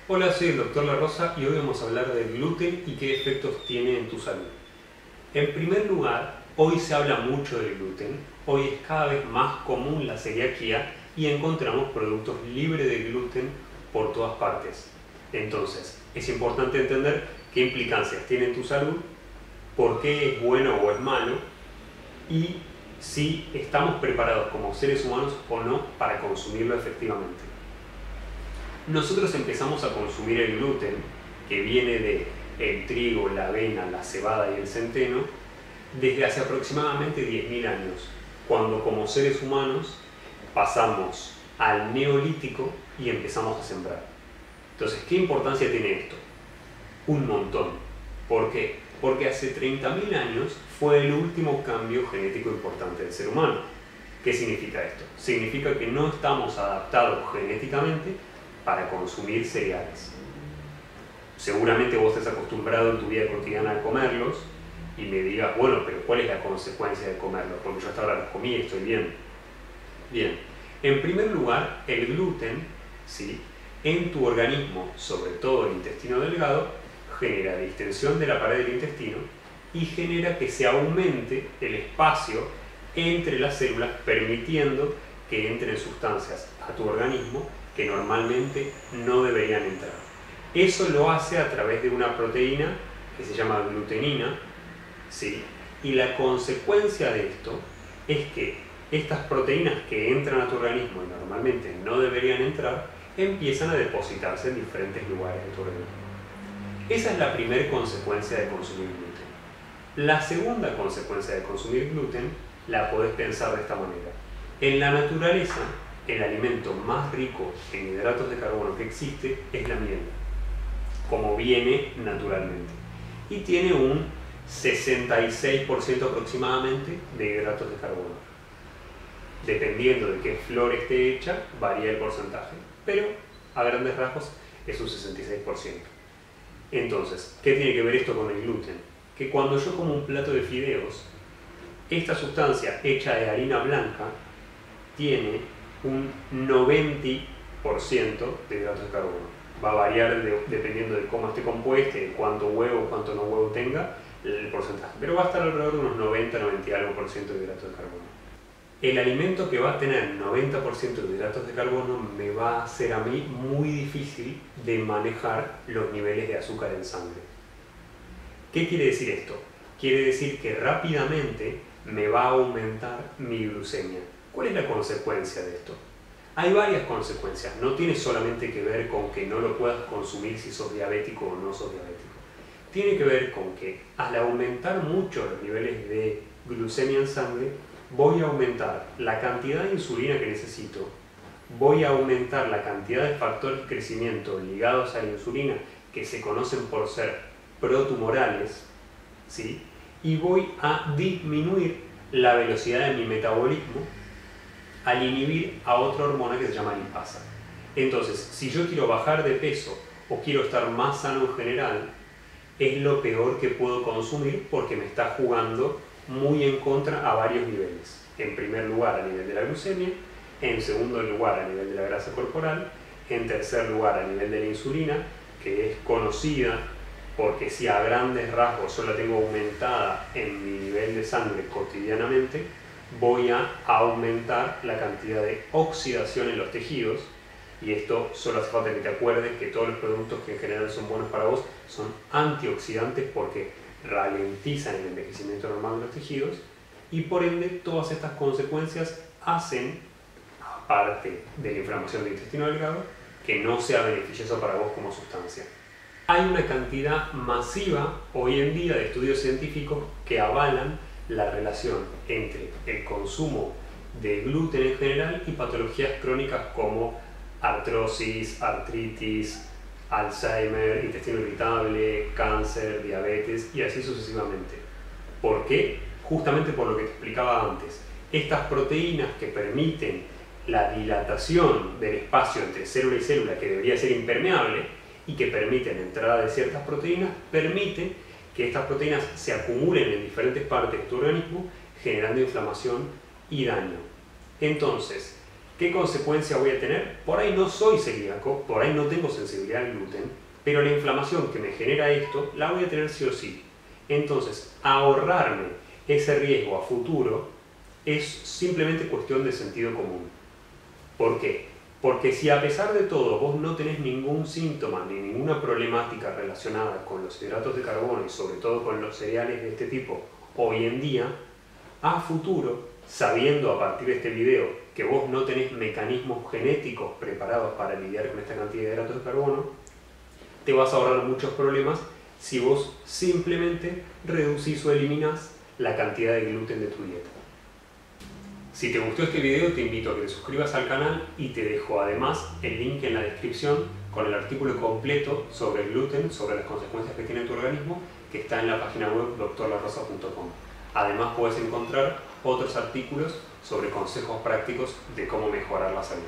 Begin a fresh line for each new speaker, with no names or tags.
Hola, soy el Dr. La Rosa y hoy vamos a hablar del gluten y qué efectos tiene en tu salud. En primer lugar, hoy se habla mucho del gluten, hoy es cada vez más común la celiaquía y encontramos productos libres de gluten por todas partes. Entonces, es importante entender qué implicancias tiene en tu salud, por qué es bueno o es malo y si estamos preparados como seres humanos o no para consumirlo efectivamente. Nosotros empezamos a consumir el gluten, que viene del trigo, la avena, la cebada y el centeno, desde hace aproximadamente 10.000 años, cuando como seres humanos pasamos al neolítico y empezamos a sembrar. Entonces, ¿qué importancia tiene esto? Un montón. ¿Por qué? Porque hace 30.000 años fue el último cambio genético importante del ser humano. ¿Qué significa esto? Significa que no estamos adaptados genéticamente para consumir cereales. Seguramente vos estés acostumbrado en tu vida cotidiana a comerlos y me digas, bueno, pero ¿cuál es la consecuencia de comerlos? Porque yo hasta ahora los comí y estoy bien. Bien, en primer lugar, el gluten, ¿sí?, en tu organismo, sobre todo el intestino delgado, genera distensión de la pared del intestino y genera que se aumente el espacio entre las células, permitiendo que entren sustancias a tu organismo que normalmente no deberían entrar. Eso lo hace a través de una proteína que se llama glutenina, ¿sí? Y la consecuencia de esto es que estas proteínas que entran a tu organismo y normalmente no deberían entrar, empiezan a depositarse en diferentes lugares de tu organismo. Esa es la primera consecuencia de consumir gluten. La segunda consecuencia de consumir gluten la podés pensar de esta manera. En la naturaleza, el alimento más rico en hidratos de carbono que existe es la miel, como viene naturalmente. Y tiene un 66% aproximadamente de hidratos de carbono. Dependiendo de qué flor esté hecha, varía el porcentaje, pero a grandes rasgos es un 66%. Entonces, ¿qué tiene que ver esto con el gluten? Que cuando yo como un plato de fideos, esta sustancia hecha de harina blanca tiene un 90% de hidratos de carbono. Va a variar dependiendo de cómo esté compuesta, de cuánto huevo, cuánto no huevo tenga, el porcentaje. Pero va a estar alrededor de unos 90 y algo por ciento de hidratos de carbono. El alimento que va a tener 90% de hidratos de carbono me va a hacer a mí muy difícil de manejar los niveles de azúcar en sangre. ¿Qué quiere decir esto? Quiere decir que rápidamente me va a aumentar mi glucemia. ¿Cuál es la consecuencia de esto? Hay varias consecuencias, no tiene solamente que ver con que no lo puedas consumir si sos diabético o no sos diabético. Tiene que ver con que al aumentar mucho los niveles de glucemia en sangre, voy a aumentar la cantidad de insulina que necesito, voy a aumentar la cantidad de factores de crecimiento ligados a la insulina que se conocen por ser protumorales, ¿sí?, y voy a disminuir la velocidad de mi metabolismo al inhibir a otra hormona que se llama lipasa. Entonces, si yo quiero bajar de peso o quiero estar más sano en general, es lo peor que puedo consumir porque me está jugando muy en contra a varios niveles. En primer lugar, a nivel de la glucemia, en segundo lugar, a nivel de la grasa corporal, en tercer lugar, a nivel de la insulina, que es conocida porque si a grandes rasgos yo la tengo aumentada en mi nivel de sangre cotidianamente, voy a aumentar la cantidad de oxidación en los tejidos, y esto solo hace falta que te acuerdes que todos los productos que en general son buenos para vos son antioxidantes porque ralentizan el envejecimiento normal de los tejidos, y por ende todas estas consecuencias hacen, aparte de la inflamación del intestino delgado, que no sea beneficioso para vos como sustancia. Hay una cantidad masiva hoy en día de estudios científicos que avalan la relación entre el consumo de gluten en general y patologías crónicas como artrosis, artritis, Alzheimer, intestino irritable, cáncer, diabetes y así sucesivamente. ¿Por qué? Justamente por lo que te explicaba antes. Estas proteínas que permiten la dilatación del espacio entre célula y célula, que debería ser impermeable, y que permiten la entrada de ciertas proteínas, permiten que estas proteínas se acumulen en diferentes partes de tu organismo, generando inflamación y daño. Entonces, ¿Qué consecuencia voy a tener? Por ahí no soy celíaco, por ahí no tengo sensibilidad al gluten, pero la inflamación que me genera esto la voy a tener sí o sí. Entonces, ahorrarme ese riesgo a futuro es simplemente cuestión de sentido común. ¿Por qué? Porque si a pesar de todo vos no tenés ningún síntoma ni ninguna problemática relacionada con los hidratos de carbono y sobre todo con los cereales de este tipo hoy en día, a futuro, sabiendo a partir de este video que vos no tenés mecanismos genéticos preparados para lidiar con esta cantidad de hidratos de carbono, te vas a ahorrar muchos problemas si vos simplemente reducís o eliminás la cantidad de gluten de tu dieta. Si te gustó este video, te invito a que te suscribas al canal y te dejo además el link en la descripción con el artículo completo sobre el gluten, sobre las consecuencias que tiene en tu organismo, que está en la página web drlarrosa.com. Además puedes encontrar otros artículos sobre consejos prácticos de cómo mejorar la salud.